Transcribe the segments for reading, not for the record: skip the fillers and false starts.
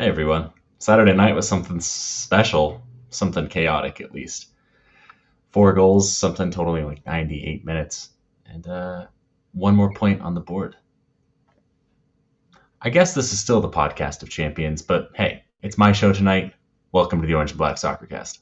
Hey everyone. Saturday night was something special, something chaotic at least. 4 goals, something totaling like 98 minutes, and one more point on the board. I guess this is still the podcast of champions, but hey, it's my show tonight. Welcome to the Orange and Black Soccer Cast.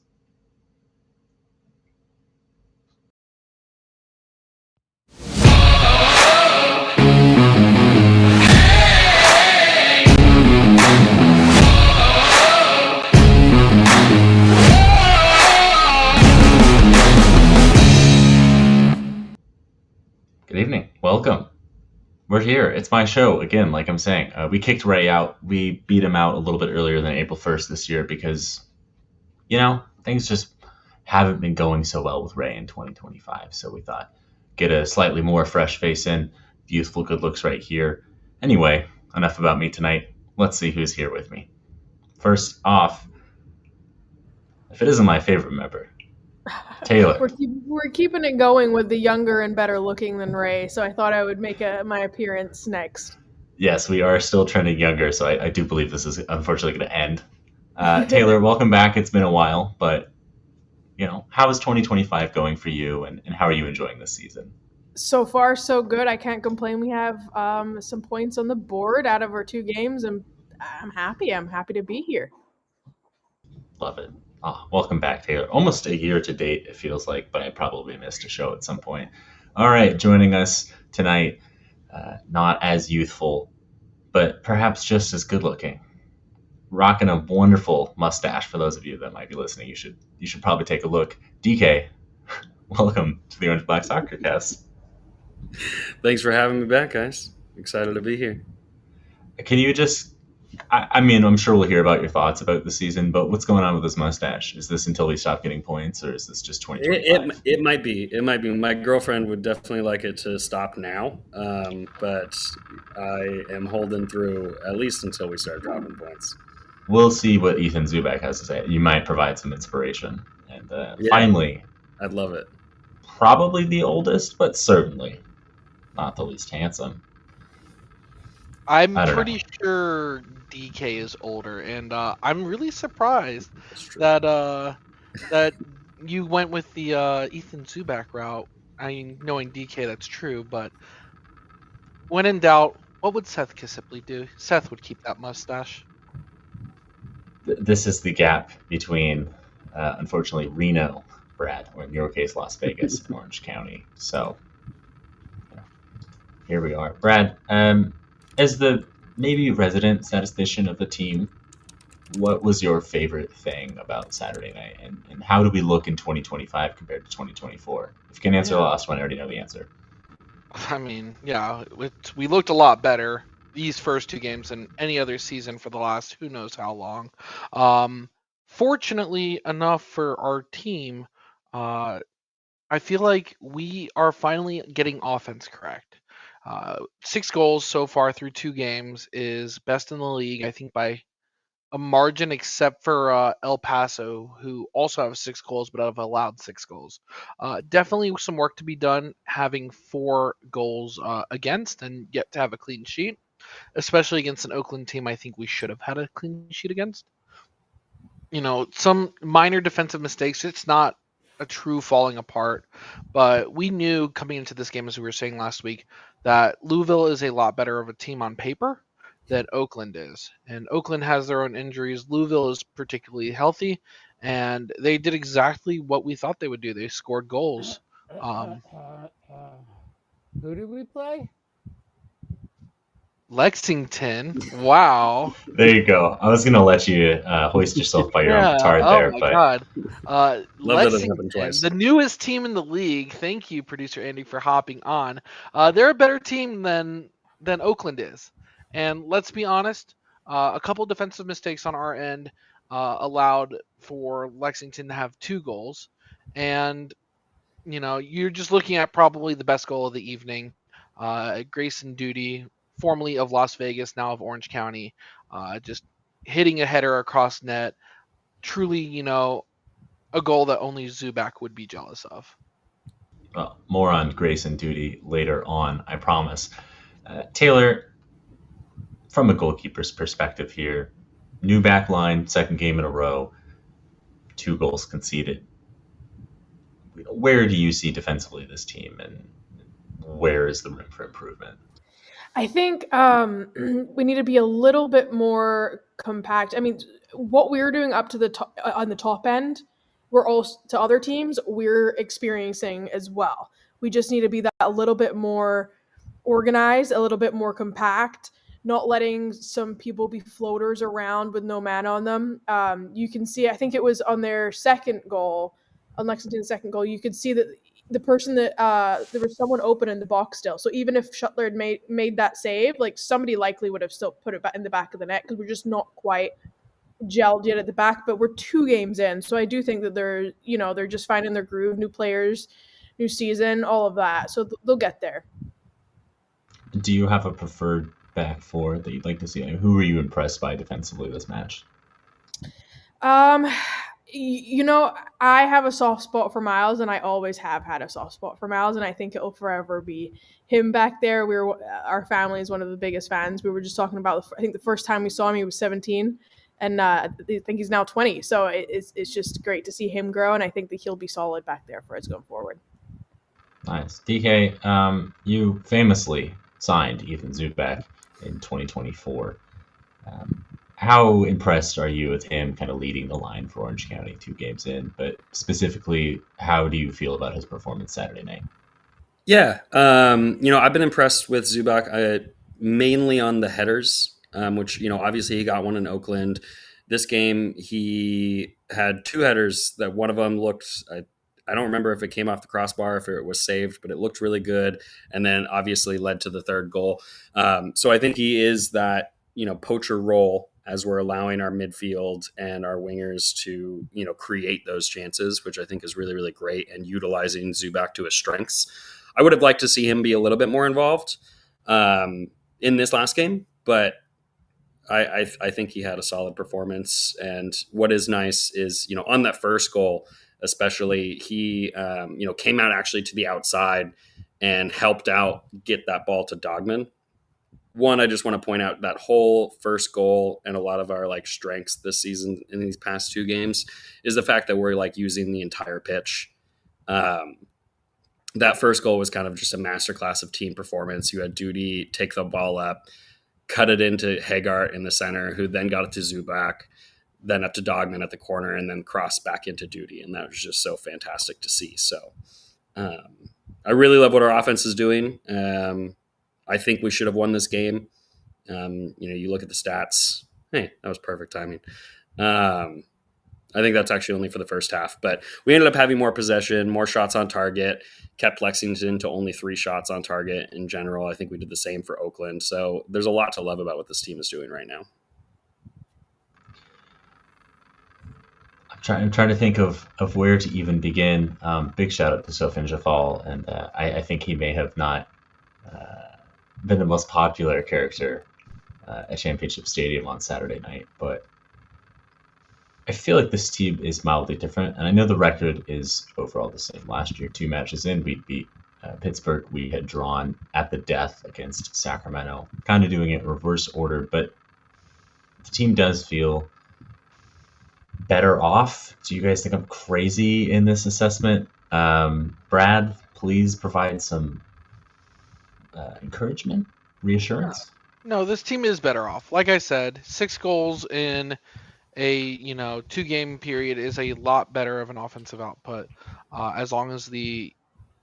Good evening. Welcome. We're here. It's my show again. Like I'm saying, we kicked Ray out. We beat him out a little bit earlier than April 1st this year because, things just haven't been going so well with Ray in 2025. So we thought, get a slightly more fresh face in. Youthful good looks right here. Anyway, enough about me tonight. Let's see who's here with me. First off, if it isn't my favorite member, Taylor. We're keeping it going with the younger and better looking than Ray, so I thought I would make my appearance next. Yes, we are still trending younger, so I do believe this is unfortunately going to end. Taylor, welcome back. It's been a while, but, how is 2025 going for you, and how are you enjoying this season? So far, so good. I can't complain. We have some points on the board out of our 2 games, and I'm happy. I'm happy to be here. Love it. Oh, welcome back, Taylor. Almost a year to date, it feels like, but I probably missed a show at some point. All right, joining us tonight, not as youthful, but perhaps just as good looking. Rocking a wonderful mustache. For those of you that might be listening, you should probably take a look. DK, welcome to the Orange Black Soccer Cast. Thanks for having me back, guys. Excited to be here. Can you just... I'm sure we'll hear about your thoughts about the season, but what's going on with this mustache? Is this until we stop getting points, or is this just 2025? It might be. It might be. My girlfriend would definitely like it to stop now, but I am holding through at least until we start dropping points. We'll see what Ethan Zubak has to say. You might provide some inspiration. And finally, I'd love it. Probably the oldest, but certainly not the least handsome. I'm pretty sure DK is older, and I'm really surprised that that you went with the Ethan Zubak route. I mean, knowing DK, that's true, but when in doubt, what would Seth Kisipley do? Seth would keep that mustache. This is the gap between, unfortunately, Reno, Brad, or in your case, Las Vegas, and Orange County. So, here we are. Brad, as the maybe resident statistician of the team, what was your favorite thing about Saturday night, and how do we look in 2025 compared to 2024? If you can answer the last one, I already know the answer. I mean, yeah, we looked a lot better these first 2 games than any other season for the last who knows how long. Fortunately enough for our team, I feel like we are finally getting offense correct. 6 goals so far through 2 games is best in the league, I think, by a margin, except for El Paso, who also have 6 goals but have allowed 6 goals. Definitely some work to be done having 4 goals against and yet to have a clean sheet, especially against an Oakland team I think we should have had a clean sheet against. Some minor defensive mistakes. It's not a true falling apart, but we knew coming into this game, as we were saying last week, that Louisville is a lot better of a team on paper than Oakland is, and Oakland has their own injuries. Louisville is particularly healthy, and they did exactly what we thought they would do. They scored goals. Who did we play? Lexington. Wow. There you go. I was going to let you hoist yourself by your own petard there. Oh, my God. Lexington, the newest team in the league. Thank you, producer Andy, for hopping on. They're a better team than Oakland is. And let's be honest, a couple defensive mistakes on our end allowed for Lexington to have 2 goals. And, you're just looking at probably the best goal of the evening. Grayson Doody, formerly of Las Vegas, now of Orange County, just hitting a header across net. Truly, a goal that only Zubak would be jealous of. Well, more on Grayson Doody later on, I promise. Taylor, from a goalkeeper's perspective here, new back line, second game in a row, 2 goals conceded. Where do you see defensively this team, and where is the room for improvement? I think we need to be a little bit more compact. I mean, what we're doing up to the top, on the top end, we're also to other teams we're experiencing as well. We just need to be that a little bit more organized, a little bit more compact, not letting some people be floaters around with no man on them. You can see, I think it was on their second goal, on Lexington's second goal, you could see that the person that there was someone open in the box still. So even if Shuttler had made that save, like somebody likely would have still put it back in the back of the net because we're just not quite gelled yet at the back. But we're 2 games in, so I do think that they're just finding their groove, new players, new season, all of that. So they'll get there. Do you have a preferred back four that you'd like to see? Who were you impressed by defensively this match? I have a soft spot for Miles, and I always have had a soft spot for Miles, and I think it'll forever be him back there. Our family is one of the biggest fans. We were just talking about, I think the first time we saw him, he was 17, and I think he's now 20. So it's just great to see him grow, and I think that he'll be solid back there for us going forward. Nice. DK, you famously signed Ethan Zubak in 2024. How impressed are you with him kind of leading the line for Orange County 2 games in? But specifically, how do you feel about his performance Saturday night? Yeah, I've been impressed with Zubak mainly on the headers, which, obviously he got one in Oakland. This game, he had 2 headers that one of them looked, I don't remember if it came off the crossbar, if it was saved, but it looked really good. And then obviously led to the 3rd goal. So I think he is that, poacher role as we're allowing our midfield and our wingers to, create those chances, which I think is really, really great, and utilizing Zubak to his strengths. I would have liked to see him be a little bit more involved in this last game, but I think he had a solid performance. And what is nice is, on that first goal, especially, he, came out actually to the outside and helped out get that ball to Dogman. One, I just want to point out that whole first goal and a lot of our strengths this season in these past 2 games is the fact that we're using the entire pitch. That first goal was kind of just a masterclass of team performance. You had Doody take the ball up, cut it into Hagar in the center, who then got it to Zubak, then up to Dogman at the corner, and then cross back into Doody. And that was just so fantastic to see. So I really love what our offense is doing. I think we should have won this game. You look at the stats. Hey, that was perfect timing. I think that's actually only for the first half. But we ended up having more possession, more shots on target, kept Lexington to only 3 shots on target in general. I think we did the same for Oakland. So there's a lot to love about what this team is doing right now. I'm trying to think of where to even begin. Big shout out to Sofin Jafal, and I think he may have not been the most popular character at Championship Stadium on Saturday night, but I feel like this team is mildly different, and I know the record is overall the same. Last year, 2 matches in, we beat Pittsburgh. We had drawn at the death against Sacramento, kind of doing it in reverse order, but the team does feel better off. Do you guys think I'm crazy in this assessment? Brad, please provide some encouragement, reassurance. No, this team is better off. Like I said, 6 goals in a 2-game period is a lot better of an offensive output. As long as the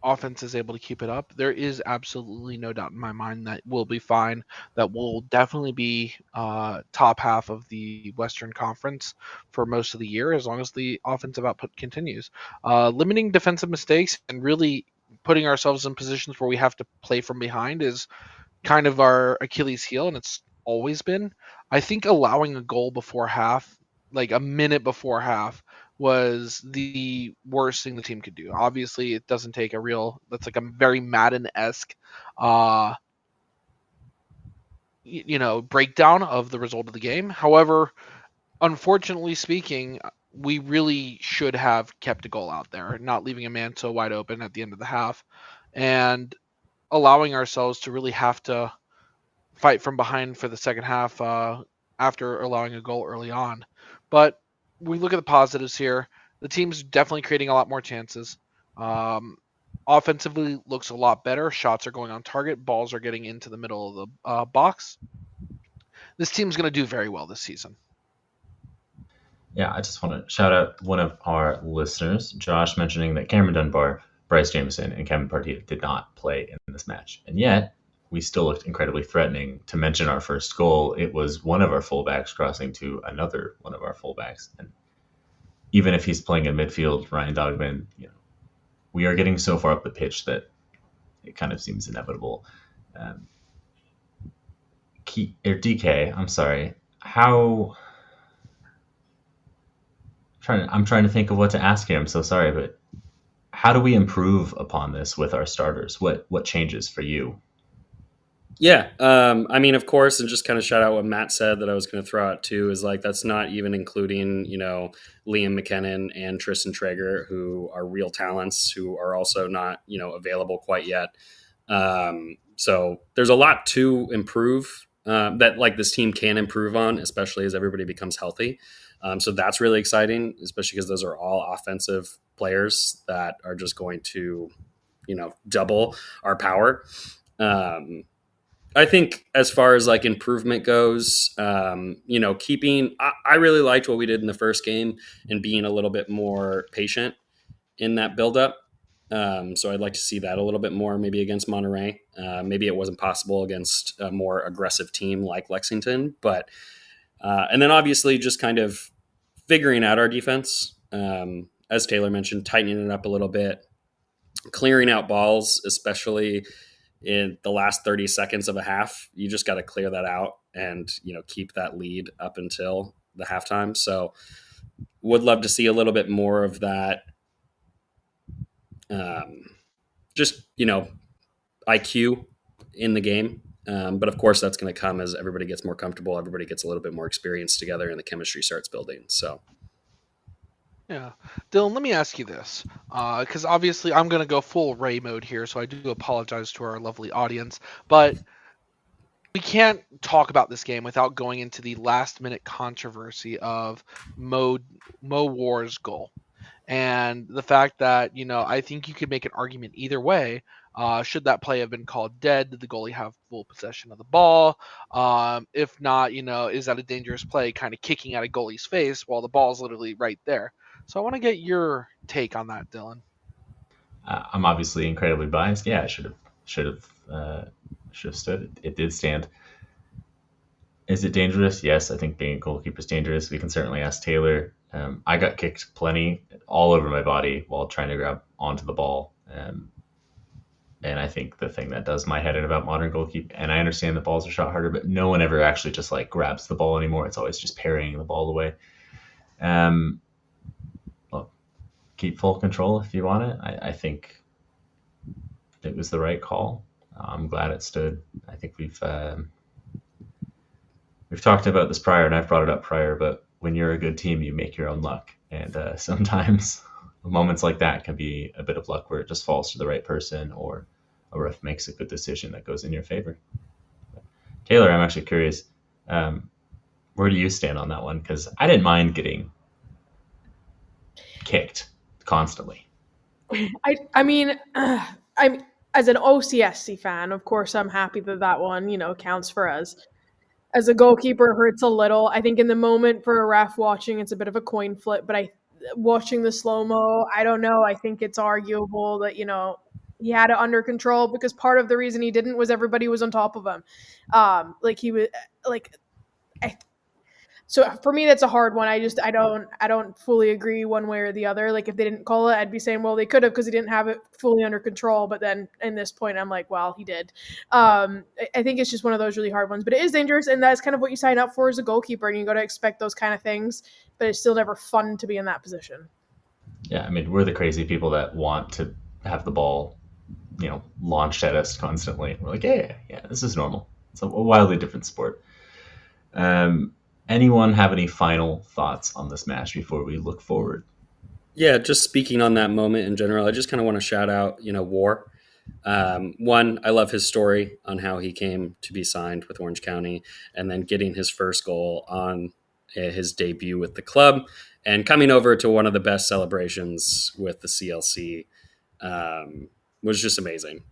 offense is able to keep it up, there is absolutely no doubt in my mind that we'll be fine. That will definitely be top half of the Western Conference for most of the year, as long as the offensive output continues. Limiting defensive mistakes and really putting ourselves in positions where we have to play from behind is kind of our Achilles heel, and it's always been. I think allowing a goal before half, like a minute before half, was the worst thing the team could do. Obviously, it doesn't take that's like a very Madden-esque, breakdown of the result of the game. However, unfortunately speaking, we really should have kept a goal out there, not leaving a man so wide open at the end of the half, and allowing ourselves to really have to fight from behind for the second half after allowing a goal early on. But we look at the positives here. The team's definitely creating a lot more chances. Offensively looks a lot better. Shots are going on target. Balls are getting into the middle of the box. This team's going to do very well this season. Yeah, I just want to shout out one of our listeners, Josh, mentioning that Cameron Dunbar, Bryce Jameson, and Kevin Partita did not play in this match. And yet, we still looked incredibly threatening. To mention our first goal, it was one of our fullbacks crossing to another one of our fullbacks. And even if he's playing in midfield, Ryan Dogman, we are getting so far up the pitch that it kind of seems inevitable. DK, I'm sorry. I'm trying to think of what to ask here. I'm so sorry, but how do we improve upon this with our starters? What changes for you? Yeah, of course, and just kind of shout out what Matt said that I was going to throw out too is like that's not even including Liam McKinnon and Tristan Traeger, who are real talents, who are also not available quite yet. So there's a lot to improve that like this team can improve on, especially as everybody becomes healthy. So that's really exciting, especially because those are all offensive players that are just going to double our power. I think as far as like improvement goes, I really liked what we did in the first game and being a little bit more patient in that buildup. So I'd like to see that a little bit more, maybe against Monterey. Maybe it wasn't possible against a more aggressive team like Lexington, but and then obviously just kind of figuring out our defense, as Taylor mentioned, tightening it up a little bit, clearing out balls, especially in the last 30 seconds of a half. You just got to clear that out and keep that lead up until the halftime. So would love to see a little bit more of that. Just IQ in the game. But of course that's going to come as everybody gets more comfortable, everybody gets a little bit more experience together and the chemistry starts building. So yeah. Dylan, let me ask you this, because obviously I'm going to go full Ray mode here, so I do apologize to our lovely audience, but we can't talk about this game without going into the last-minute controversy of Mo War's goal. And the fact that, I think you could make an argument either way. Should that play have been called dead? Did the goalie have full possession of the ball? If not, is that a dangerous play kind of kicking at a goalie's face while the ball's literally right there? So I want to get your take on that, Dylan. I'm obviously incredibly biased. Yeah, I should have stood. It did stand. Is it dangerous? Yes, I think being a goalkeeper is dangerous. We can certainly ask Taylor. I got kicked plenty all over my body while trying to grab onto the ball. And I think the thing that does my head in about modern goalkeeping, and I understand the balls are shot harder, but no one ever actually just like grabs the ball anymore. It's always just parrying the ball away. Well, keep full control if you want it. I think it was the right call. I'm glad it stood. I think we've talked about this prior, and I've brought it up prior, but when you're a good team, you make your own luck. And sometimes moments like that can be a bit of luck where it just falls to the right person or a ref makes a good decision that goes in your favor. But Taylor, I'm actually curious, where do you stand on that one? Because I didn't mind getting kicked constantly. I'm as an OCSC fan, of course, I'm happy that one, counts for us. As a goalkeeper, it hurts a little. I think in the moment for a ref watching, it's a bit of a coin flip. But watching the slow-mo, I don't know. I think it's arguable that, he had it under control because part of the reason he didn't was everybody was on top of him. So for me, that's a hard one. I don't fully agree one way or the other. Like if they didn't call it, I'd be saying, well, they could have because he didn't have it fully under control. But then in this point, I'm like, well, he did. I think it's just one of those really hard ones. But it is dangerous, and that's kind of what you sign up for as a goalkeeper, and you got to expect those kind of things. But it's still never fun to be in that position. Yeah, I mean, we're the crazy people that want to have the ball, launched at us constantly. We're like, yeah, this is normal. It's a wildly different sport. Anyone have any final thoughts on this match before we look forward? Yeah, just speaking on that moment in general, I just kind of want to shout out, War. One, I love his story on how he came to be signed with Orange County, and then getting his first goal on his debut with the club, and coming over to one of the best celebrations with the CLC. Was just amazing.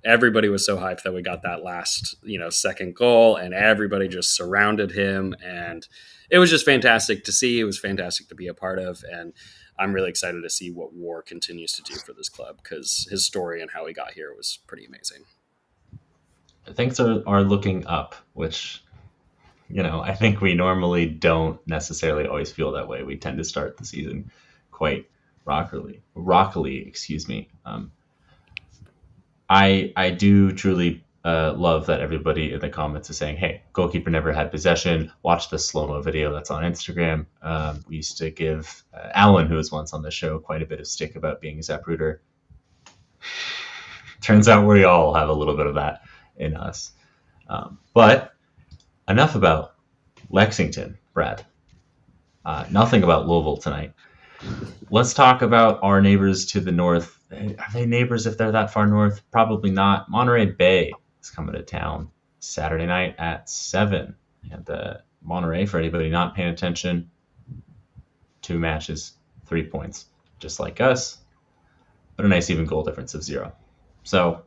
Everybody was so hyped that we got that last, second goal, and everybody just surrounded him. And it was just fantastic to see. It was fantastic to be a part of. And I'm really excited to see what War continues to do for this club, because his story and how he got here was pretty amazing. Things are looking up, which, I think we normally don't necessarily always feel that way. We tend to start the season quite rockily, excuse me. I do truly love that everybody in the comments is saying, hey, goalkeeper never had possession. Watch the slow-mo video that's on Instagram. We used to give Alan, who was once on the show, quite a bit of stick about being a Zapruder. Turns out we all have a little bit of that in us. But enough about Lexington, Brad. Nothing about Louisville tonight. Let's talk about our neighbors to the north. Are they neighbors if they're that far north? Probably not. Monterey Bay is coming to town Saturday night at 7. And Monterey, for anybody not paying attention, 2 matches, 3 points, just like us, but a nice even goal difference of 0. So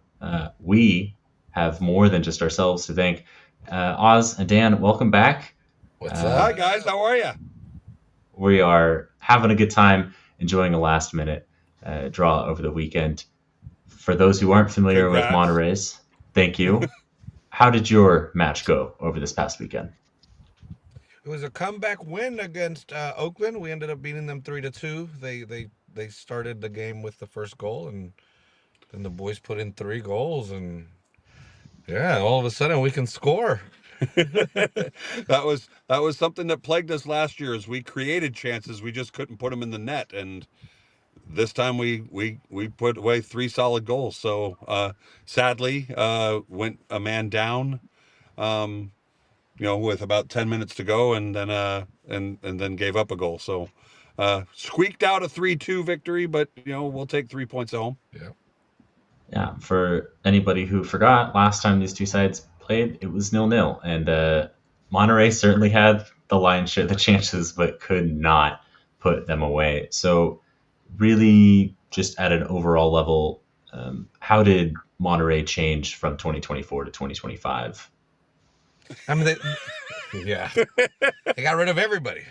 we have more than just ourselves to thank. Oz and Dan, welcome back. What's up? Hi, guys. How are you? We are having a good time, enjoying a last-minute draw over the weekend. For those who aren't familiar with Monterey's, thank you. How did your match go over this past weekend? It was a comeback win against Oakland. We ended up beating them 3-2. They started the game with the first goal, and then the boys put in 3 goals, and yeah, all of a sudden we can score. That was something that plagued us last year. As we created chances, we just couldn't put them in the net, and this time we put away 3 solid goals. So sadly, went a man down, with about 10 minutes to go, and then and then gave up a goal. So squeaked out a 3-2 victory, but we'll take 3 points at home. Yeah, for anybody who forgot, last time these two sides played, it was 0-0, and Monterey certainly had the lion's share of the chances, but could not put them away. So really, just at an overall level, how did Monterey change from 2024 to 2025? I mean, they got rid of everybody.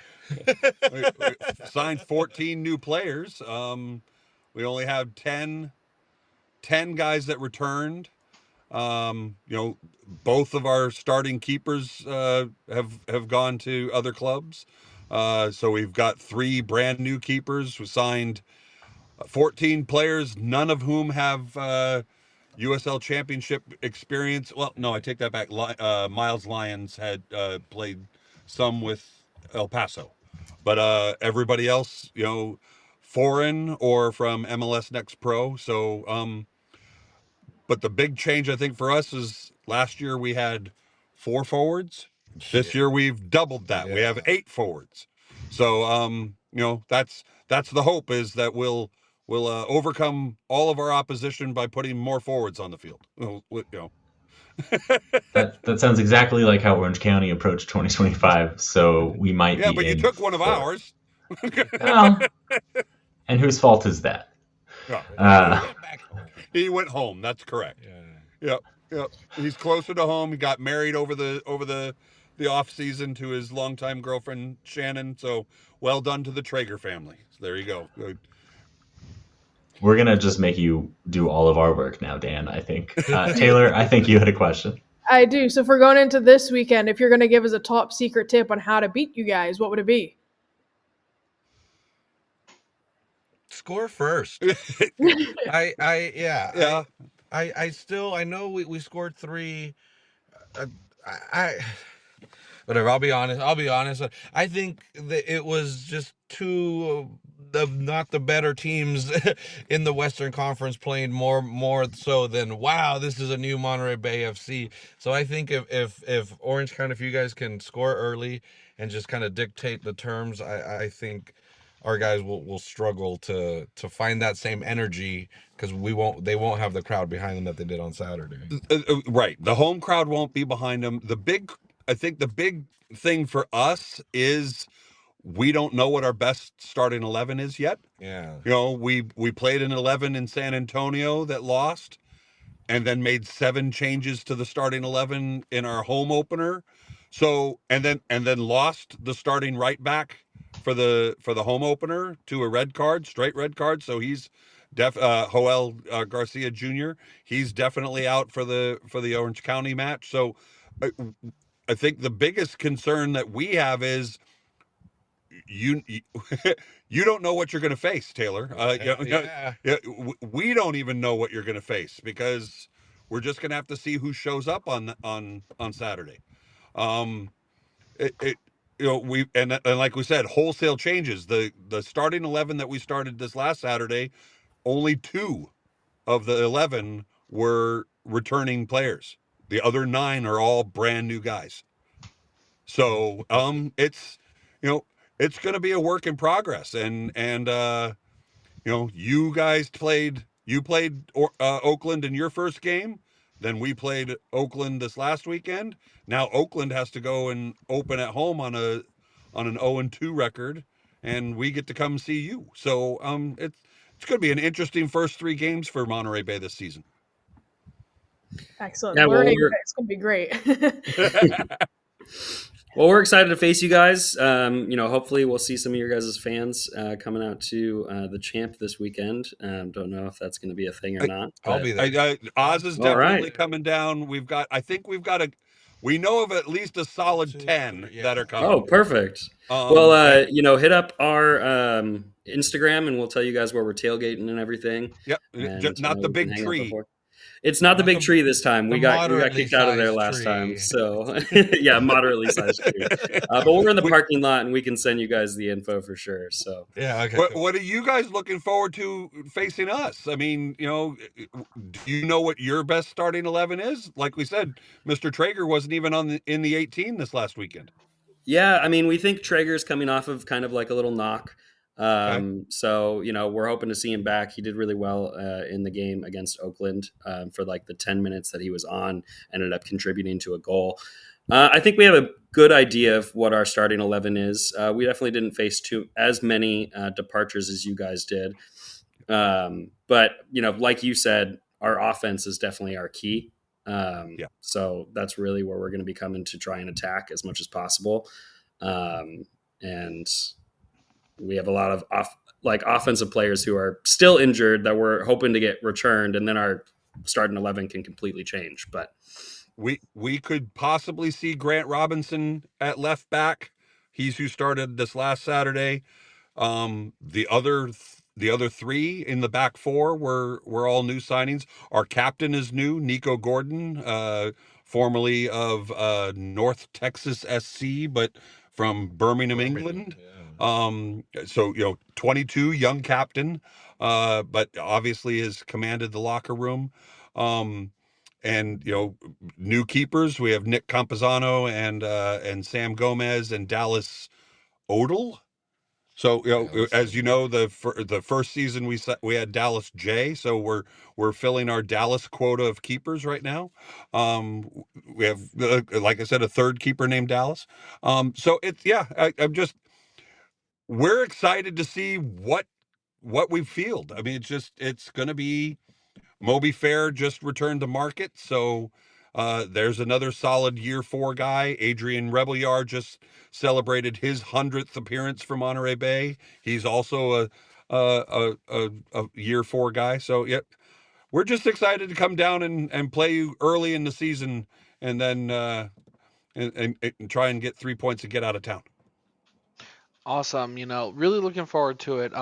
we signed 14 new players. We only have 10 guys that returned. Both of our starting keepers have gone to other clubs. So we've got 3 brand new keepers. We signed 14 players, none of whom have USL Championship experience. Well, no, I take that back. Miles Lyons had played some with El Paso, but everybody else, foreign or from MLS Next Pro. So, but the big change, I think, for us is last year we had 4 forwards. This year we've doubled that. Yeah. We have 8 forwards. So, that's the hope, is that we'll overcome all of our opposition by putting more forwards on the field. That sounds exactly like how Orange County approached 2025. So we might be. Yeah, but you took one of ours. Well, and whose fault is that? He went home. That's correct. Yeah. Yep. He's closer to home. He got married over the off season to his longtime girlfriend Shannon. So well done to the Traeger family. So there you go. We're gonna just make you do all of our work now, Dan. I think Taylor, I think you had a question. I do. So if we're going into this weekend, if you're going to give us a top secret tip on how to beat you guys, what would it be? Score first. I know we scored 3. Whatever. I'll be honest. I think that it was just 2 of not the better teams in the Western Conference playing more so than, wow, this is a new Monterey Bay FC. So I think if Orange County, if you guys can score early and just kind of dictate the terms, I think our guys will struggle to find that same energy because they won't have the crowd behind them that they did on Saturday. Right. The home crowd won't be behind them. I think the big thing for us is we don't know what our best starting 11 is yet. Yeah. We played an 11 in San Antonio that lost, and then made 7 changes to the starting 11 in our home opener. So and then lost the starting right back for the home opener to a straight red card. So he's Joel Garcia Jr. He's definitely out for the Orange County match. So I think the biggest concern that we have is you you don't know what you're going to face, Taylor. We don't even know what you're going to face because we're just going to have to see who shows up on Saturday. We and like we said, wholesale changes. The starting 11 that we started this last Saturday, only 2 of the 11 were returning players. The other 9 are all brand new guys. So it's it's going to be a work in progress, and you guys played Oakland in your first game, then we played Oakland this last weekend. Now Oakland has to go and open at home on an 0-2 record, and we get to come see you. So it's going to be an interesting first 3 games for Monterey Bay this season. Excellent. Yeah, learning. It's going to be great. Well, we're excited to face you guys. Hopefully we'll see some of your guys' fans coming out to the Champ this weekend. Don't know if that's going to be a thing or not. I'll be there. Oz is definitely coming down. We know of at least a solid 10 that are coming. Oh, perfect. Hit up our Instagram and we'll tell you guys where we're tailgating and everything. Yep. Not the big tree. It's not the big tree this time. We got kicked out of there last time. So, yeah, moderately sized tree. But we're in the parking lot, and we can send you guys the info for sure. So, yeah. Okay. What are you guys looking forward to facing us? I mean, do you know what your best starting 11 is? Like we said, Mr. Traeger wasn't even in the 18 this last weekend. Yeah, I mean, we think Traeger's coming off of kind of like a little knock. So, we're hoping to see him back. He did really well in the game against Oakland for like the 10 minutes that he was on, ended up contributing to a goal. I think we have a good idea of what our starting 11 is. We definitely didn't face as many departures as you guys did. But, like you said, our offense is definitely our key. So that's really where we're going to be coming to try and attack as much as possible. And we have a lot of offensive players who are still injured that we're hoping to get returned, and then our starting 11 can completely change. But we could possibly see Grant Robinson at left back. He's who started this last Saturday. The other 3 in the back 4 were all new signings. Our captain is new, Nico Gordon, formerly of North Texas SC, but from Birmingham, England. Yeah. 22, young captain, but obviously has commanded the locker room. And new keepers, we have Nick Campazano and Sam Gomez and Dallas Odell. So as you know, the first season we had Dallas J. So we're filling our Dallas quota of keepers right now. We have, like I said, a third keeper named Dallas. So we're excited to see what we field. I mean, it's going to be Moby Fair just returned to market, so there's another solid year 4 guy. Adrian Rebelliard just celebrated his 100th appearance for Monterey Bay. He's also a year 4 guy. So we're just excited to come down and play you early in the season, and then and try and get 3 points and get out of town. Awesome. Really looking forward to it.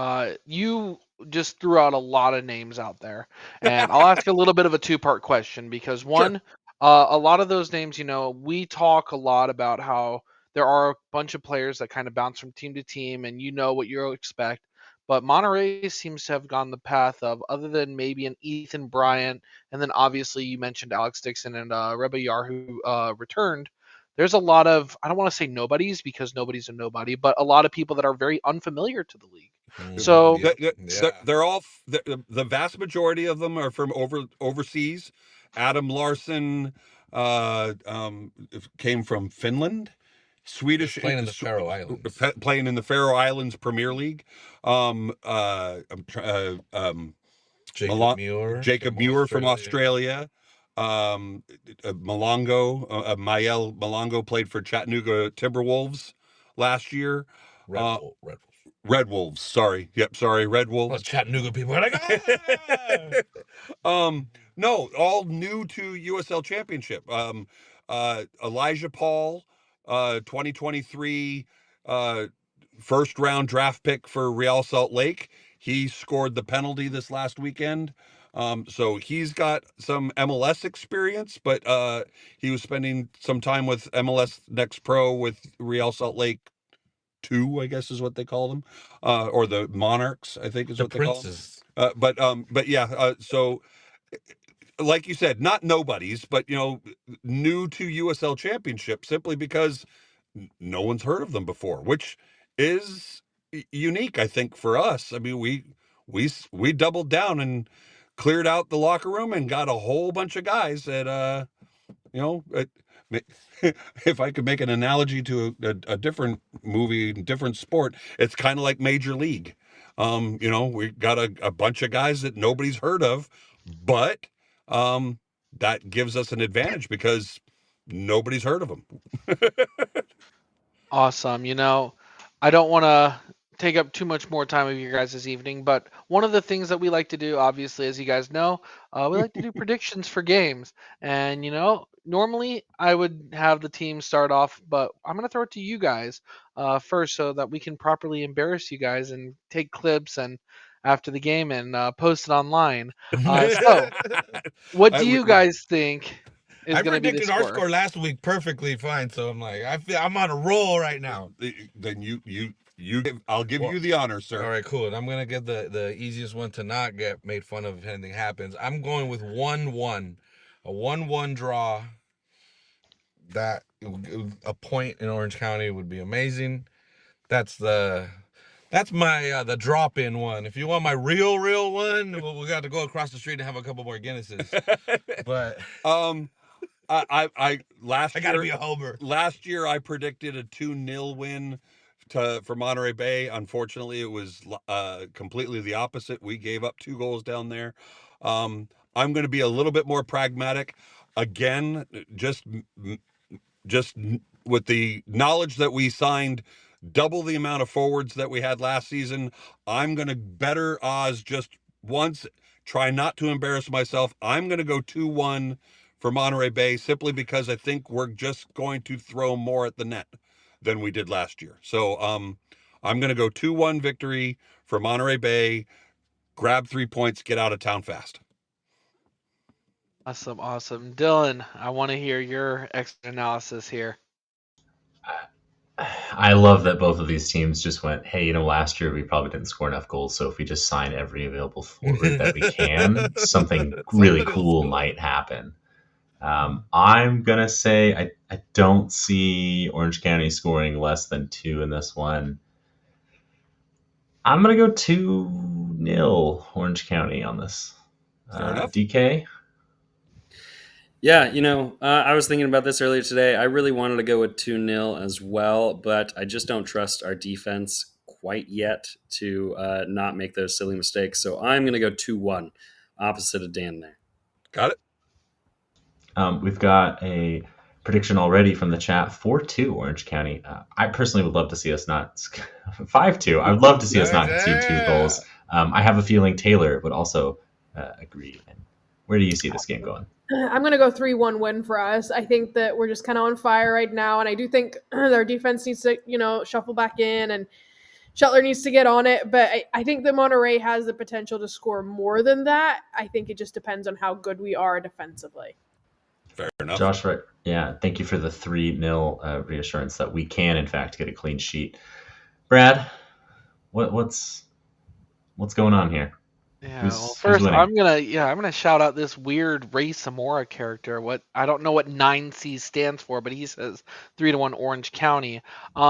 You just threw out a lot of names out there, and I'll ask a little bit of a 2-part question because one, a lot of those names, we talk a lot about how there are a bunch of players that kind of bounce from team to team, and what you'll expect. But Monterey seems to have gone the path of, other than maybe an Ethan Bryant, and then obviously you mentioned Alex Dixon and Rebbe Yar, who returned. there's a lot of, I don't want to say nobodies because nobody's a nobody, but a lot of people that are very unfamiliar to the league. So They're all the vast majority of them are from overseas. Adam Larson came from Finland. Swedish, playing in the Faroe Islands. Playing in the Faroe Islands Premier League. Jacob Muir from Australia. Malongo, Mael Malongo played for Chattanooga Timberwolves last year. Red Wolves. Sorry. Yep. Sorry. Red Wolves. Well, Chattanooga people are like, no, all new to USL Championship. Elijah Paul, 2023 first round draft pick for Real Salt Lake. He scored the penalty this last weekend. So he's got some MLS experience, but he was spending some time with MLS Next Pro with Real Salt Lake 2, I guess is what they call them, or the Monarchs, I think is what they call them. But yeah, so like you said, not nobodies, but new to USL Championship simply because no one's heard of them before, which is unique, I think, for us. I mean, we doubled down and cleared out the locker room and got a whole bunch of guys that if I could make an analogy to a different movie, different sport, it's kind of like Major League. We got a bunch of guys that nobody's heard of, but that gives us an advantage because nobody's heard of them. Awesome. I don't want to take up too much more time of your guys this evening, but one of the things that we like to do, obviously, as you guys know, we like to do predictions for games. And, normally I would have the team start off, but I'm going to throw it to you guys first so that we can properly embarrass you guys and take clips and after the game and post it online. So what do you guys think is going to be the score? I predicted our score last week perfectly fine, so I'm like, I feel I'm on a roll right now. Then I'll give you the honor, sir. All right, cool. And I'm gonna get the easiest one to not get made fun of if anything happens. I'm going with 1-1, a 1-1 draw. That a point in Orange County would be amazing. That's my the drop-in one. If you want my real one, we got to go across the street and have a couple more Guinnesses. But I gotta be a homer. Last year I predicted a 2-0 win for Monterey Bay. Unfortunately, it was completely the opposite. We gave up 2 goals down there. I'm going to be a little bit more pragmatic. Again, just with the knowledge that we signed double the amount of forwards that we had last season, I'm going to better Oz just once, try not to embarrass myself. I'm going to go 2-1 for Monterey Bay simply because I think we're just going to throw more at the net than we did last year. So I'm going to go 2-1 victory for Monterey Bay, grab 3 points, get out of town fast. Awesome. Dylan, I want to hear your extra analysis here. I love that both of these teams just went, hey, last year we probably didn't score enough goals, so if we just sign every available forward that we can, something really cool might happen. I'm going to say I don't see Orange County scoring less than 2 in this one. I'm going to go 2-0 Orange County on this. DK? Yeah, I was thinking about this earlier today. I really wanted to go with 2-0 as well, but I just don't trust our defense quite yet to not make those silly mistakes. So I'm going to go 2-1, opposite of Dan there. Got it. We've got a prediction already from the chat, 4-2 Orange County. I personally would love to see us not 5-2. I would love to see us not concede 2 goals. I have a feeling Taylor would also agree. And where do you see this game going? I'm going to go 3-1 win for us. I think that we're just kind of on fire right now, and I do think our defense needs to, shuffle back in, and Shuttler needs to get on it. But I think that Monterey has the potential to score more than that. I think it just depends on how good we are defensively. Fair enough. Josh, right? Yeah, thank you for the 3-0 reassurance that we can, in fact, get a clean sheet. Brad, what's going on here? Yeah, well, Who's first winning? I'm gonna shout out this weird Ray Samora character. What I don't know what 9C stands for, but he says 3-1 Orange County.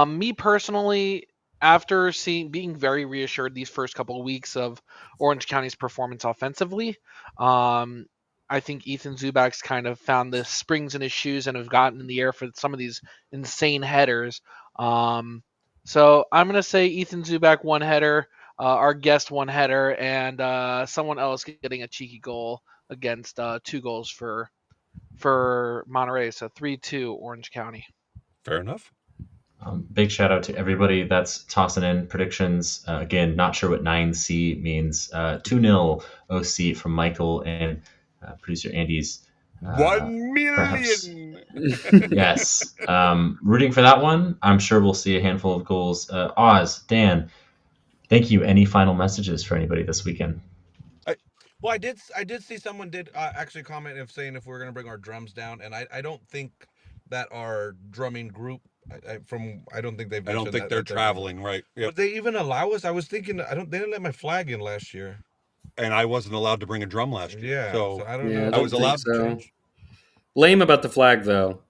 Me personally, after being very reassured these first couple of weeks of Orange County's performance offensively, um, I think Ethan Zubak's kind of found the springs in his shoes and have gotten in the air for some of these insane headers. Um, so I'm gonna say Ethan Zubak one header, our guest one header, and someone else getting a cheeky goal against 2 goals for Monterey. So 3-2 Orange County. Fair enough. Big shout out to everybody that's tossing in predictions. Again, not sure what 9C means. 2-0 OC from Michael and producer Andy's. 1 perhaps. million. Yes. Rooting for that one. I'm sure we'll see a handful of goals. Oz, Dan, thank you. Any final messages for anybody this weekend? Well, I did see someone did actually comment of saying if we're going to bring our drums down, and I don't think that our drumming group, I don't think they've I don't mentioned think that they're they're traveling, right? Yep. Would they even allow us? I was thinking they didn't let my flag in last year. And I wasn't allowed to bring a drum last year. Yeah, So I don't Yeah, know. I I don't was think allowed so. to change. Lame about the flag, though.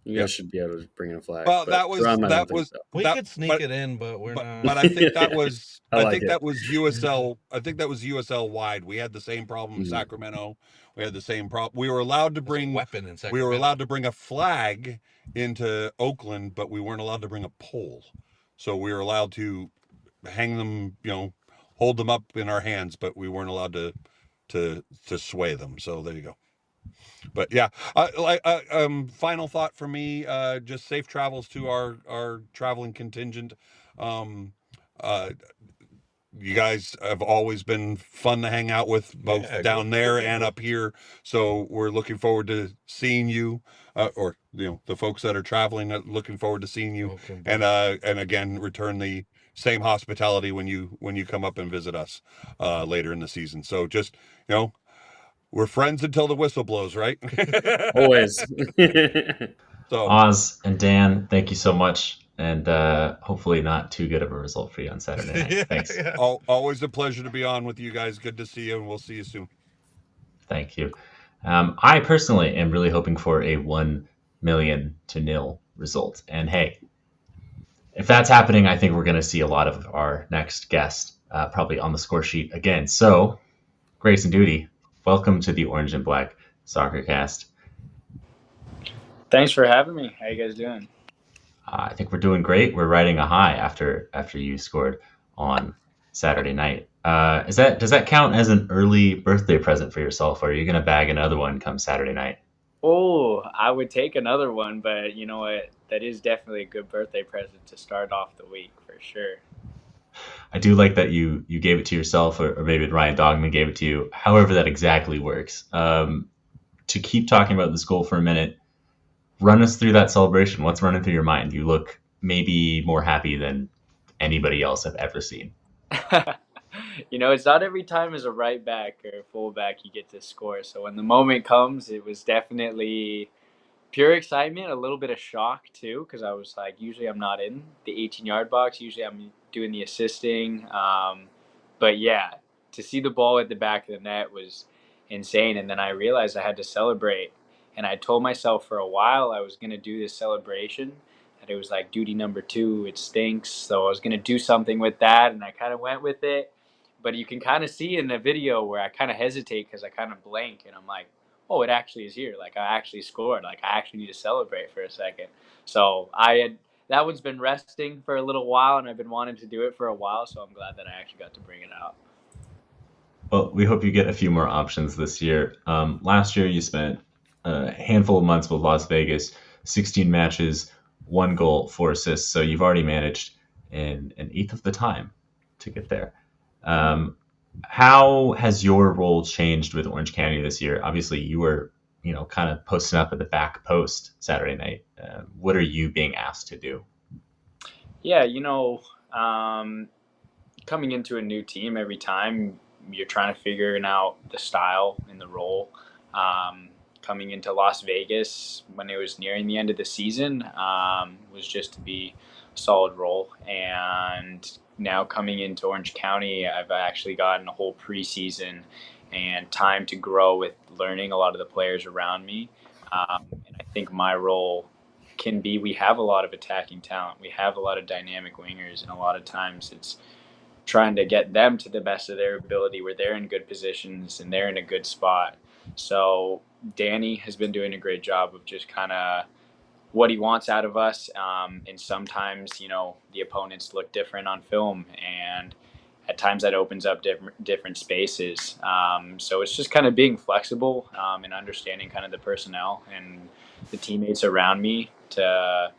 You Yeah. guys should be able to bring in a flag. Well, but that was drum, I don't that think was so. We that, could sneak but, it in, but we're not. but I think that was I like it. that was USL. I think that was USL wide. We had the same problem in Mhm. Sacramento. We had the same problem. We were allowed to There's a bring weapon in we Sacramento. were allowed to bring a flag into Oakland, but we weren't allowed to bring a pole. So we were allowed to hang them, hold them up in our hands, but we weren't allowed to sway them. So there you go. But yeah, final thought for me, just safe travels to our traveling contingent. Um, uh, you guys have always been fun to hang out with, both down there and up here. So we're looking forward to seeing you, or the folks that are traveling. Looking forward to seeing you, and again, return the same hospitality when you come up and visit us later in the season. So just we're friends until the whistle blows, right? Always. So Oz and Dan, thank you so much. And hopefully not too good of a result for you on Saturday night. Thanks. Always a pleasure to be on with you guys. Good to see you, and we'll see you soon. Thank you. I personally am really hoping for a 1,000,000-0 result. And hey, if that's happening, I think we're going to see a lot of our next guest probably on the score sheet again. So, Grayson Doody, welcome to the Orange and Black Soccer Cast. Thanks for having me. How you guys doing? I think we're doing great. We're riding a high after you scored on Saturday night. Does that count as an early birthday present for yourself, or are you going to bag another one come Saturday night? Oh, I would take another one, but you know what? That is definitely a good birthday present to start off the week for sure. I do like that you gave it to yourself, or maybe Ryan Dogman gave it to you. However that exactly works. To keep talking about this goal for a minute, run us through that celebration. What's running through your mind? You look maybe more happy than anybody else I've ever seen. It's not every time as a right back or full back you get to score. So when the moment comes, it was definitely pure excitement, a little bit of shock too, because I was like, usually I'm not in the 18-yard box. Usually I'm doing the assisting. But yeah, to see the ball at the back of the net was insane. And then I realized I had to celebrate. And I told myself for a while I was going to do this celebration. And it was like duty number 2, it stinks. So I was going to do something with that. And I kind of went with it. But you can kind of see in the video where I kind of hesitate because I kind of blank. And I'm like, oh, it actually is here. Like, I actually scored. Like, I actually need to celebrate for a second. So that one's been resting for a little while, and I've been wanting to do it for a while. So I'm glad that I actually got to bring it out. Well, we hope you get a few more options this year. Last year, you spent a handful of months with Las Vegas, 16 matches, 1 goal, 4 assists. So you've already managed in an eighth of the time to get there. How has your role changed with Orange County this year? Obviously, you were, kind of posting up at the back post Saturday night. What are you being asked to do? Yeah, coming into a new team every time, you're trying to figure out the style and the role. Coming into Las Vegas when it was nearing the end of the season was just to be a solid role. And, now coming into Orange County, I've actually gotten a whole preseason and time to grow with learning a lot of the players around me. And I think my role can be, we have a lot of attacking talent. We have a lot of dynamic wingers, and a lot of times it's trying to get them to the best of their ability where they're in good positions and they're in a good spot. So Danny has been doing a great job of just kind of what he wants out of us. And sometimes, the opponents look different on film, and at times that opens up different spaces. So it's just kind of being flexible and understanding kind of the personnel and the teammates around me to,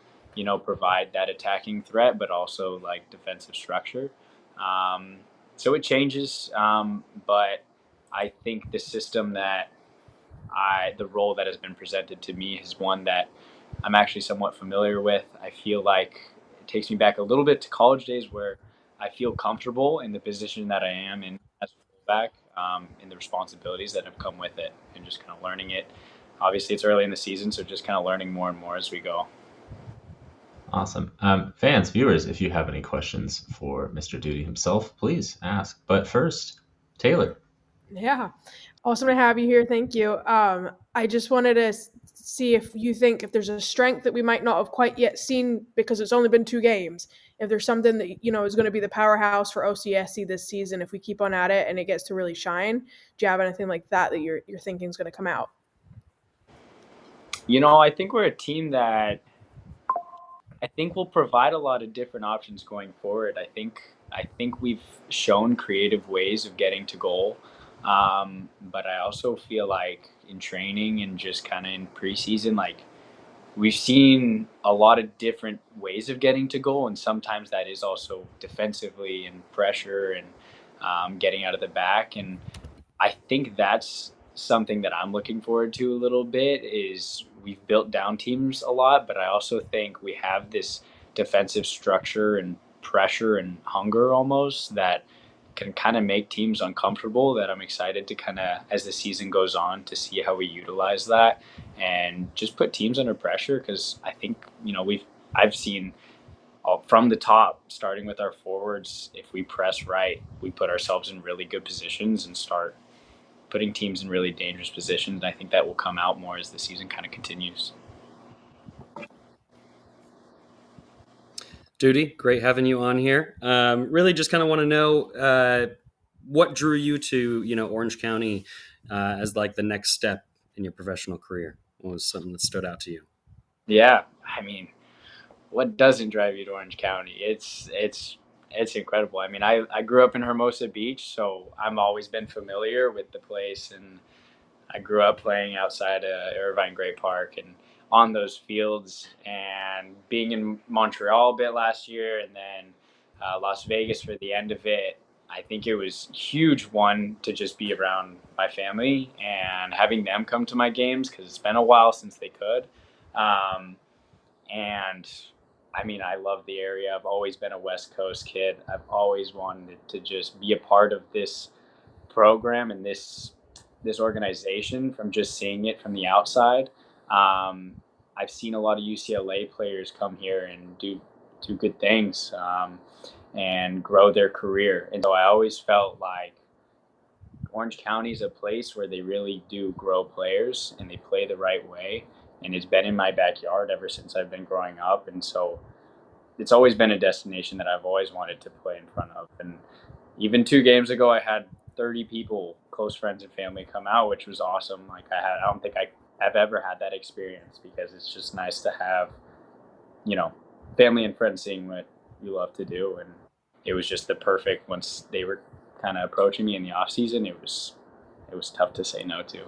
provide that attacking threat, but also like defensive structure. So it changes, but I think the system the role that has been presented to me is one that I'm actually somewhat familiar with. I feel like it takes me back a little bit to college days where I feel comfortable in the position that I am in as a fullback, and the responsibilities that have come with it, and just kind of learning it. Obviously, it's early in the season, so just kind of learning more and more as we go. Awesome. Fans, viewers, if you have any questions for Mr. Doody himself, please ask. But first, Taylor. Yeah. Awesome to have you here. Thank you. I just wanted to see if you think if there's a strength that we might not have quite yet seen because it's only been 2 games. If there's something that, is going to be the powerhouse for OCSC this season, if we keep on at it and it gets to really shine, do you have anything like that you're thinking is going to come out? I think we're a team that I think will provide a lot of different options going forward. I think we've shown creative ways of getting to goal. But I also feel like in training and just kind of in preseason, like we've seen a lot of different ways of getting to goal. And sometimes that is also defensively and pressure and getting out of the back. And I think that's something that I'm looking forward to a little bit. Is we've built down teams a lot, but I also think we have this defensive structure and pressure and hunger almost that can kind of make teams uncomfortable, that I'm excited to kind of, as the season goes on, to see how we utilize that and just put teams under pressure. Because I think, I've seen from the top, starting with our forwards, if we press right, we put ourselves in really good positions and start putting teams in really dangerous positions. And I think that will come out more as the season kind of continues. Doody, great having you on here. Really just kind of want to know what drew you to, Orange County as like the next step in your professional career? What was something that stood out to you? Yeah, I mean, what doesn't drive you to Orange County? It's incredible. I mean, I grew up in Hermosa Beach, so I've always been familiar with the place, and I grew up playing outside Irvine Gray Park and on those fields, and being in Montreal a bit last year, and then Las Vegas for the end of it. I think it was huge, one, to just be around my family and having them come to my games because it's been a while since they could. And I mean, I love the area. I've always been a West Coast kid. I've always wanted to just be a part of this program and this organization from just seeing it from the outside. I've seen a lot of UCLA players come here and do good things and grow their career. And so I always felt like Orange County is a place where they really do grow players and they play the right way. And it's been in my backyard ever since I've been growing up. And so it's always been a destination that I've always wanted to play in front of. And even 2 games ago, I had 30 people, close friends and family, come out, which was awesome. Like I don't think I've ever had that experience, because it's just nice to have, family and friends seeing what you love to do. And it was just the perfect, once they were kind of approaching me in the off season, it was tough to say no to.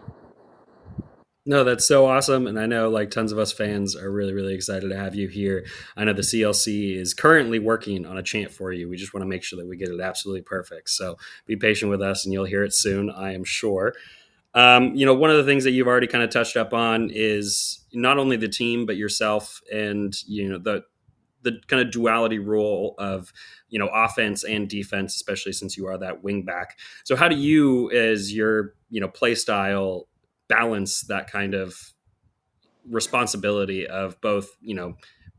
No, that's so awesome. And I know like tons of us fans are really, really excited to have you here. I know the CLC is currently working on a chant for you. We just want to make sure that we get it absolutely perfect. So be patient with us and you'll hear it soon, I am sure. One of the things that you've already kind of touched up on is not only the team, but yourself and, the kind of duality role of, offense and defense, especially since you are that wing back. So how do you, as your, play style, balance that kind of responsibility of both,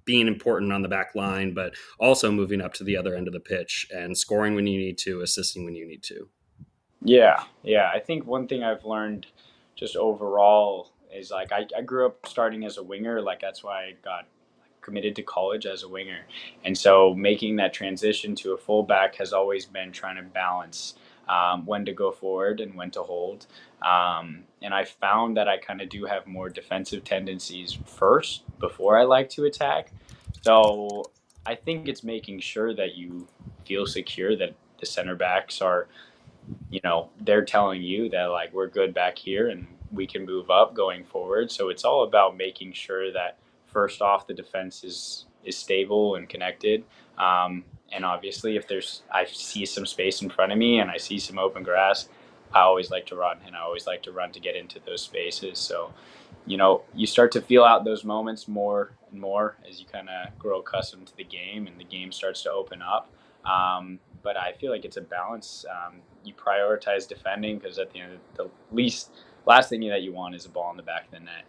being important on the back line, but also moving up to the other end of the pitch and scoring when you need to, assisting when you need to. Yeah. I think one thing I've learned just overall is like I grew up starting as a winger. Like that's why I got committed to college as a winger. And so making that transition to a fullback has always been trying to balance when to go forward and when to hold. And I found that I kind of do have more defensive tendencies first before I like to attack. So I think it's making sure that you feel secure that the center backs are, they're telling you that like we're good back here and we can move up going forward. So it's all about making sure that first off the defense is stable and connected. And obviously, if I see some space in front of me and I see some open grass, I always like to run, and I always like to run to get into those spaces. So, you start to feel out those moments more and more as you kind of grow accustomed to the game and the game starts to open up. But I feel like it's a balance. You prioritize defending because at the end of last thing that you want is a ball in the back of the net.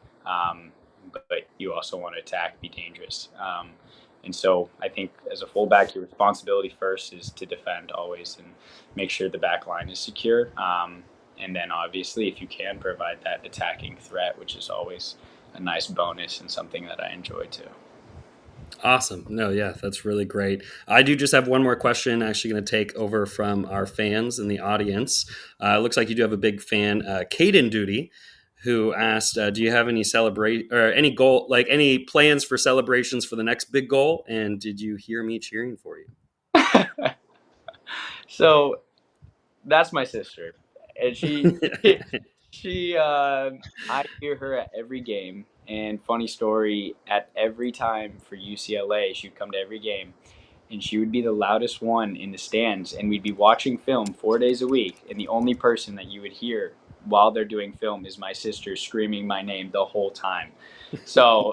But you also want to attack, be dangerous. And so I think as a fullback, your responsibility first is to defend always and make sure the back line is secure. And then obviously, if you can provide that attacking threat, which is always a nice bonus and something that I enjoy too. Awesome. No, yeah, that's really great. I do just have one more question, actually going to take over from our fans in the audience. It looks like you do have a big fan, Grayson Doody, who asked, do you have any any plans for celebrations for the next big goal? And did you hear me cheering for you? So that's my sister. And I hear her at every game. And funny story, at every time for UCLA, she'd come to every game. And she would be the loudest one in the stands. And we'd be watching film 4 days a week. And the only person that you would hear while they're doing film is my sister screaming my name the whole time. So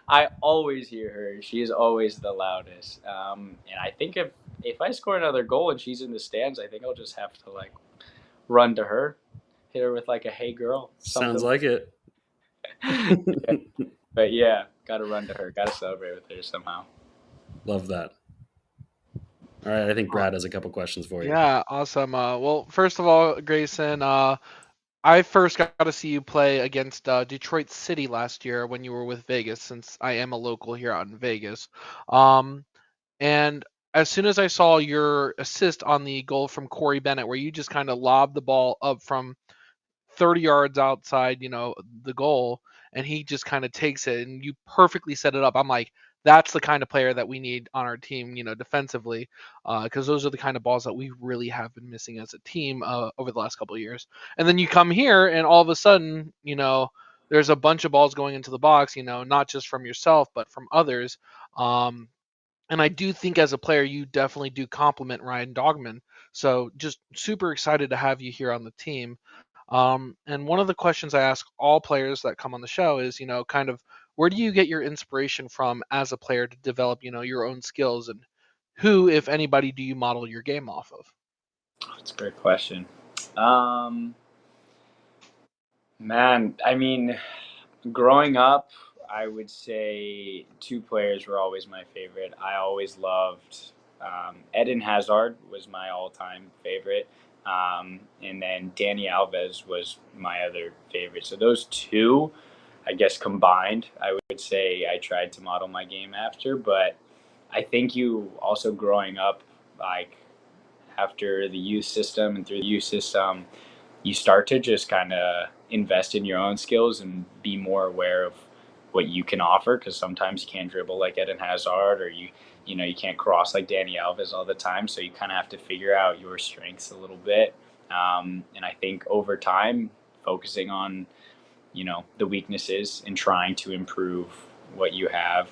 I always hear her. She is always the loudest. And I think if I score another goal and she's in the stands, I think I'll just have to like run to her, hit her with like a "Hey girl." Sounds like it. Yeah. But yeah, gotta run to her. Gotta celebrate with her somehow. Love that. All right, I think Brad has a couple questions for you. Yeah, awesome. Well, first of all, Grayson, I first got to see you play against Detroit City last year when you were with Vegas, since I am a local here out in Vegas. And as soon as I saw your assist on the goal from Corey Bennett, where you just kind of lobbed the ball up from 30 yards outside, the goal, and he just kind of takes it and you perfectly set it up. I'm like, that's the kind of player that we need on our team, defensively, because those are the kind of balls that we really have been missing as a team over the last couple of years. And then you come here and all of a sudden, there's a bunch of balls going into the box, not just from yourself, but from others. And I do think as a player, you definitely do compliment Ryan Dogman. So just super excited to have you here on the team. And one of the questions I ask all players that come on the show is, kind of where do you get your inspiration from as a player to develop, your own skills, and who, if anybody, do you model your game off of? That's a great question. Man, I mean, growing up, I would say two players were always my favorite. I always loved Eden Hazard was my all-time favorite. And then Danny Alves was my other favorite. So those two, I guess combined, I would say I tried to model my game after. But I think you also growing up, like after the youth system and through the youth system, you start to just kind of invest in your own skills and be more aware of what you can offer, because sometimes you can't dribble like Eden Hazard, or you can't cross like Danny Alves all the time. So you kind of have to figure out your strengths a little bit. And I think over time, focusing on, the weaknesses and trying to improve what you have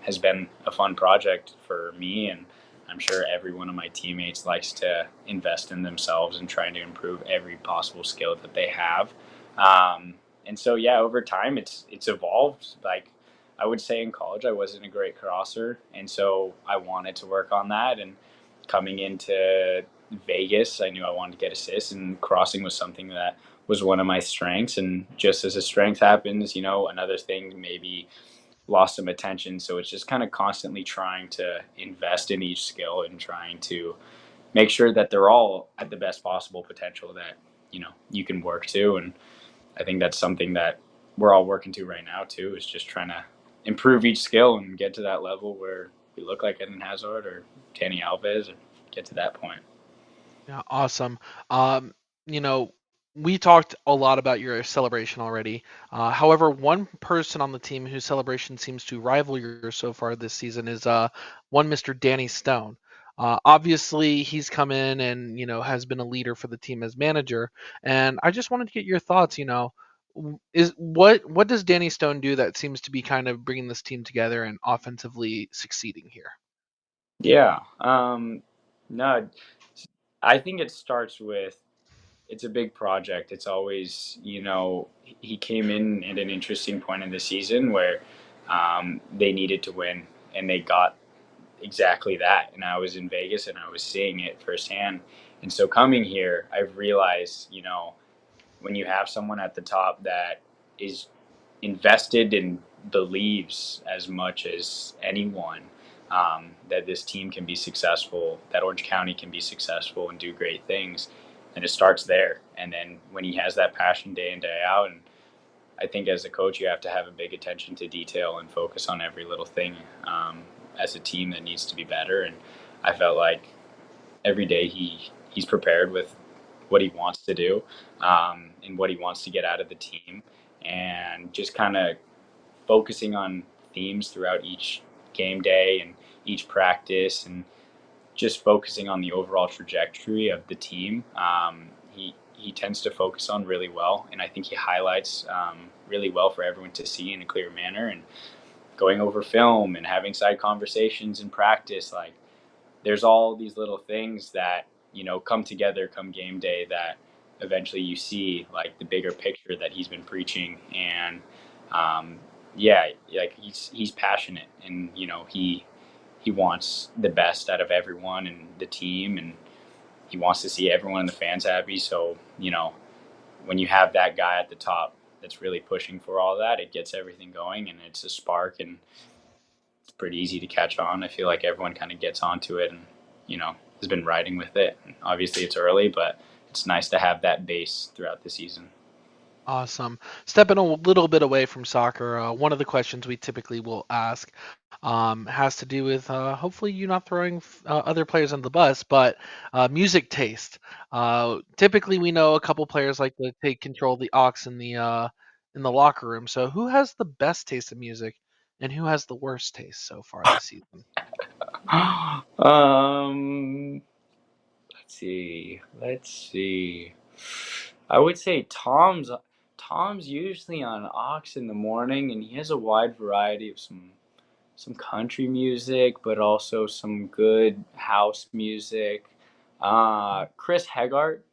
has been a fun project for me. And I'm sure every one of my teammates likes to invest in themselves and trying to improve every possible skill that they have. And so, yeah, over time, it's evolved. Like I would say in college, I wasn't a great crosser. And so I wanted to work on that. And coming into Vegas, I knew I wanted to get assists, and crossing was something that was one of my strengths. And just as a strength happens, another thing maybe lost some attention. So it's just kind of constantly trying to invest in each skill and trying to make sure that they're all at the best possible potential that, you can work to. And I think that's something that we're all working to right now too, is just trying to improve each skill and get to that level where we look like Eden Hazard or Danny Alves, and get to that point. Yeah, awesome. You know, we talked a lot about your celebration already. However, one person on the team whose celebration seems to rival yours so far this season is one Mr. Danny Stone. Obviously, he's come in and has been a leader for the team as manager, and I just wanted to get your thoughts. Is what does Danny Stone do that seems to be kind of bringing this team together and offensively succeeding here? Yeah. No, I think it starts with, it's a big project. It's always, he came in at an interesting point in the season where they needed to win, and they got exactly that. And I was in Vegas and I was seeing it firsthand. And so coming here, I've realized, when you have someone at the top that is invested and believes as much as anyone, that this team can be successful, that Orange County can be successful and do great things. And it starts there. And then when he has that passion day in, day out, and I think as a coach, you have to have a big attention to detail and focus on every little thing, as a team that needs to be better. And I felt like every day he's prepared with what he wants to do, and what he wants to get out of the team, and just kind of focusing on themes throughout each game day and each practice, and just focusing on the overall trajectory of the team. He tends to focus on really well, and I think he highlights really well for everyone to see in a clear manner. And going over film and having side conversations in practice, like, there's all these little things that come together come game day, that eventually you see like the bigger picture that he's been preaching. And yeah, like he's passionate, and he wants the best out of everyone and the team, and he wants to see everyone and the fans happy. So when you have that guy at the top that's really pushing for all that, it gets everything going, and it's a spark, and it's pretty easy to catch on. I feel like everyone kind of gets onto it, and has been riding with it. And obviously, it's early, but it's nice to have that base throughout the season. Awesome. Stepping a little bit away from soccer, one of the questions we typically will ask has to do with hopefully you not throwing other players under the bus, but music taste. Typically, we know a couple players like to take control of the aux in the locker room. So, who has the best taste in music, and who has the worst taste so far this season? Let's see. I would say Tom's usually on aux in the morning, and he has a wide variety of some country music, but also some good house music. Chris Heggart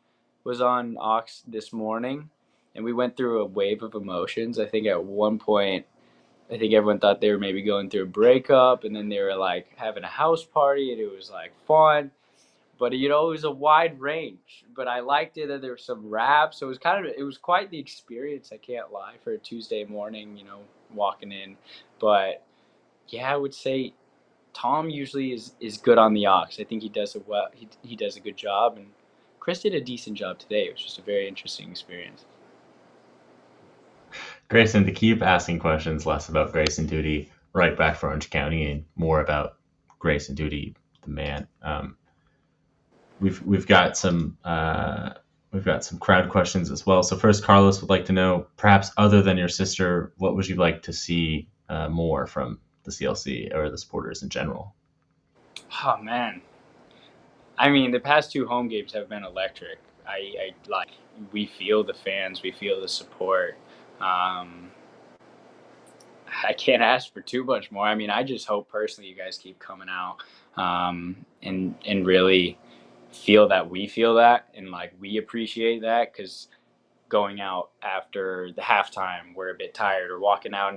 was on aux this morning, and we went through a wave of emotions. I think at one point, I think everyone thought they were maybe going through a breakup, and then they were like having a house party, and it was like fun. But it was a wide range. But I liked it that there was some rap, so it was quite the experience. I can't lie, for a Tuesday morning, walking in. But yeah, I would say Tom usually is good on the aux. I think he does it well. He does a good job, and Chris did a decent job today. It was just a very interesting experience. Grayson, to keep asking questions less about Grayson Doody, right back for Orange County, and more about Grayson Doody, the man. We've got some crowd questions as well. So first, Carlos would like to know, perhaps other than your sister, what would you like to see more from the CLC or the supporters in general? Oh man, I mean, the past two home games have been electric. I like, we feel the fans, we feel the support. I can't ask for too much more. I mean, I just hope personally you guys keep coming out, and really feel that we feel that, and like we appreciate that, because going out after the halftime, we're a bit tired, or walking out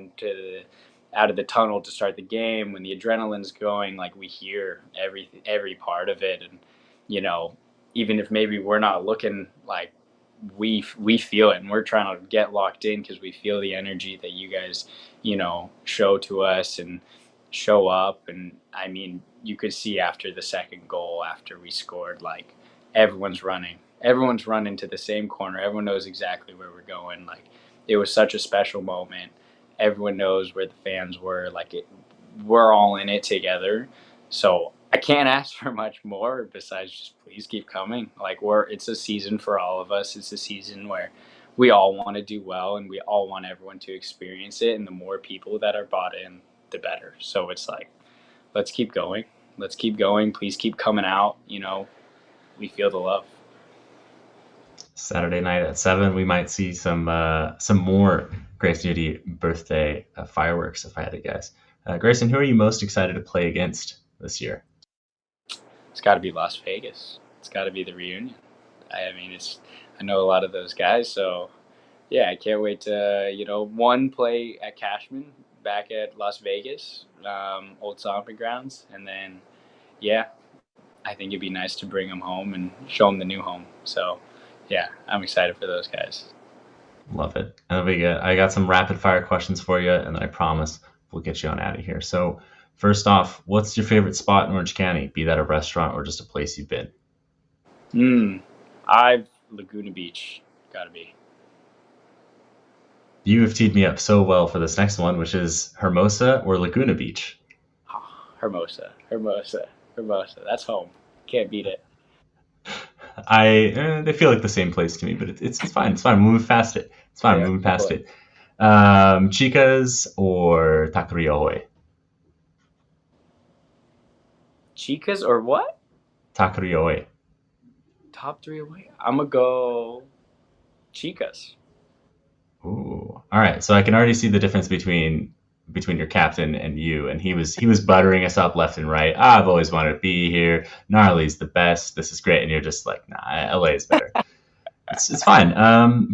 out of the tunnel to start the game when the adrenaline's going, like we hear every part of it. And even if maybe we're not looking like we feel it, and we're trying to get locked in because we feel the energy that you guys, show to us and show up. And I mean, you could see after the second goal, after we scored, like everyone's running to the same corner. Everyone knows exactly where we're going. Like, it was such a special moment. Everyone knows where the fans were. Like, we're all in it together. So I can't ask for much more besides just please keep coming. Like, it's a season for all of us. It's a season where we all want to do well, and we all want everyone to experience it. And the more people that are bought in, the better. So it's like, let's keep going. Let's keep going. Please keep coming out. We feel the love. Saturday night at 7, we might see some more Grayson Doody birthday fireworks, if I had to guess. Grayson, who are you most excited to play against this year? It's got to be Las Vegas. It's got to be the reunion. I mean, I know a lot of those guys, so yeah, I can't wait to one, play at Cashman back at Las Vegas, old stomping grounds, and then I think it'd be nice to bring them home and show them the new home. So yeah, I'm excited for those guys. Love it. And I got some rapid fire questions for you, and then I promise we'll get you on out of here. So first off, what's your favorite spot in Orange County? Be that a restaurant or just a place you've been? Laguna Beach, gotta be. You have teed me up so well for this next one, which is Hermosa or Laguna Beach? Hermosa. That's home. Can't beat it. They feel like the same place to me, but it's fine. It's fine. Moving past it. It's fine. Moving past it. Chicas or Taqueria? Chicas or what? Taqueria. Top 3 away. I'm gonna go Chicas. Ooh. All right. So I can already see the difference between your captain and you, and he was buttering us up left and right. I've always wanted to be here. Gnarly's the best. This is great. And you're just like, nah, LA is better. It's fine.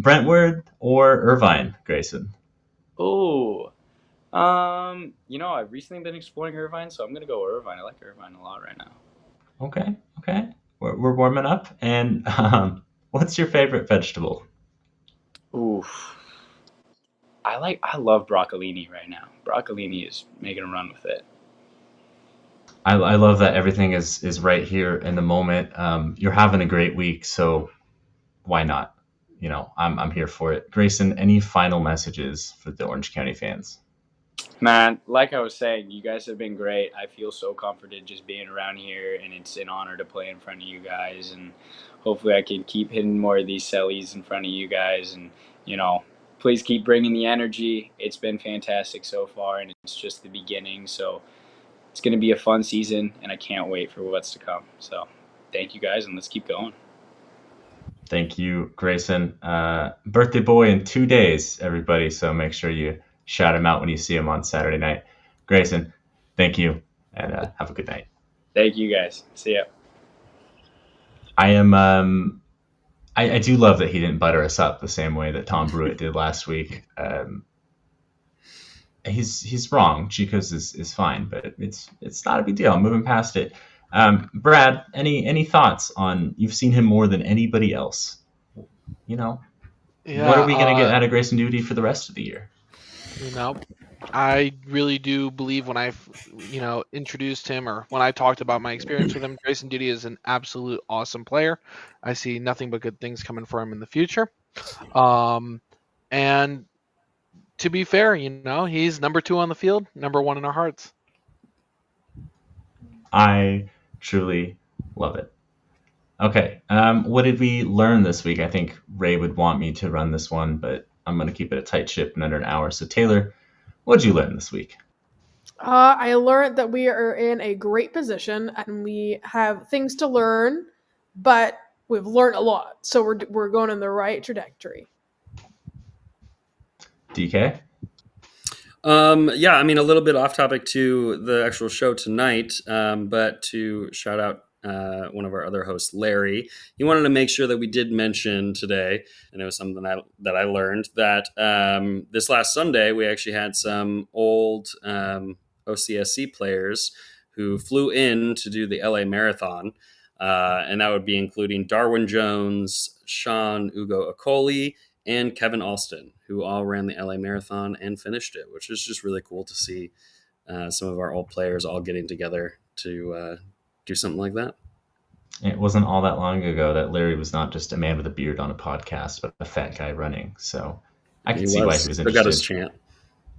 Brentwood or Irvine, Grayson? Oh, I've recently been exploring Irvine, so I'm gonna go Irvine. I like Irvine a lot right now. Okay. We're warming up. And what's your favorite vegetable? Oof. I love broccolini right now. Broccolini is making a run with it. I love that everything is right here in the moment. You're having a great week, so why not? I'm here for it. Grayson, any final messages for the Orange County fans? Man, like I was saying, you guys have been great. I feel so comforted just being around here, and it's an honor to play in front of you guys. And hopefully I can keep hitting more of these sellies in front of you guys. And, please keep bringing the energy. It's been fantastic so far, and it's just the beginning. So it's going to be a fun season, and I can't wait for what's to come. So thank you guys, and let's keep going. Thank you, Grayson. Birthday boy in 2 days, everybody. So make sure you shout him out when you see him on Saturday night. Grayson, thank you, and have a good night. Thank you, guys. See ya. I do love that he didn't butter us up the same way that Tom Brewitt did last week. He's wrong. Chicos is fine, but it's not a big deal. I'm moving past it. Brad, any thoughts on, you've seen him more than anybody else? What are we going to get out of Grayson Doody for the rest of the year? I really do believe when I've, introduced him, or when I talked about my experience with him, Grayson Doody is an absolute awesome player. I see nothing but good things coming for him in the future. And to be fair, he's number 2 on the field, number 1 in our hearts. I truly love it. Okay. What did we learn this week? I think Ray would want me to run this one, but I'm going to keep it a tight ship in under an hour. So Taylor, what did you learn this week? I learned that we are in a great position and we have things to learn, but we've learned a lot. So we're going in the right trajectory. DK? Yeah, I mean, a little bit off topic to the actual show tonight, but to shout out one of our other hosts, Larry. He wanted to make sure that we did mention today, and it was something that I learned, that this last Sunday, we actually had some old OCSC players who flew in to do the LA Marathon. And that would be including Darwin Jones, Sean Ugo Okoli, and Kevin Alston, who all ran the LA Marathon and finished it, which is just really cool to see some of our old players all getting together to do something like that. It wasn't all that long ago that Larry was not just a man with a beard on a podcast, but a fat guy running. So I can see why he was Still got his interested. chant.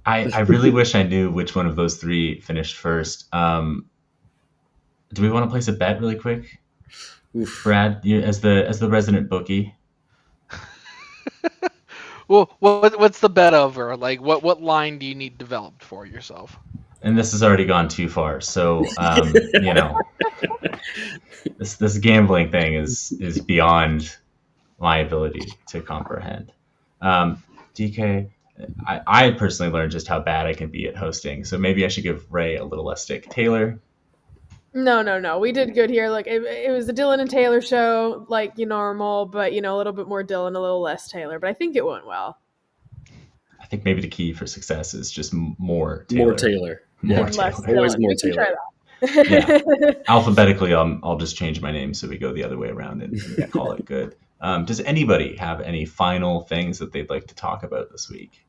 I really wish I knew which one of those three finished first. Do we want to place a bet really quick? Oof. Brad, you as the resident bookie. Well, what's the bet over? Like, what line do you need developed for yourself? And this has already gone too far. So this gambling thing is beyond my ability to comprehend. DK, I personally learned just how bad I can be at hosting. So maybe I should give Ray a little less stick. Taylor. No. We did good here. Like it was the Dylan and Taylor show, like normal, but a little bit more Dylan, a little less Taylor. But I think it went well. I think maybe the key for success is just more Taylor. More Taylor. More Less Taylor. Always Dylan. more We can Taylor. try that. Yeah. Alphabetically, I'll just change my name so we go the other way around and call it good. Does anybody have any final things that they'd like to talk about this week?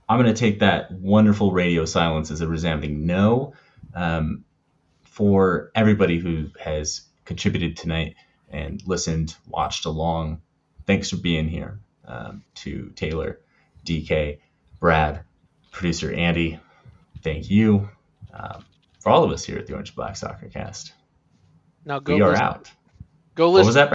I'm going to take that wonderful radio silence as a resounding no. For everybody who has contributed tonight and listened, watched along, thanks for being here. To Taylor, DK, Brad, producer Andy, thank you. For all of us here at the Orange Black Soccer Cast. Now go. We are out. Go What listen. was that?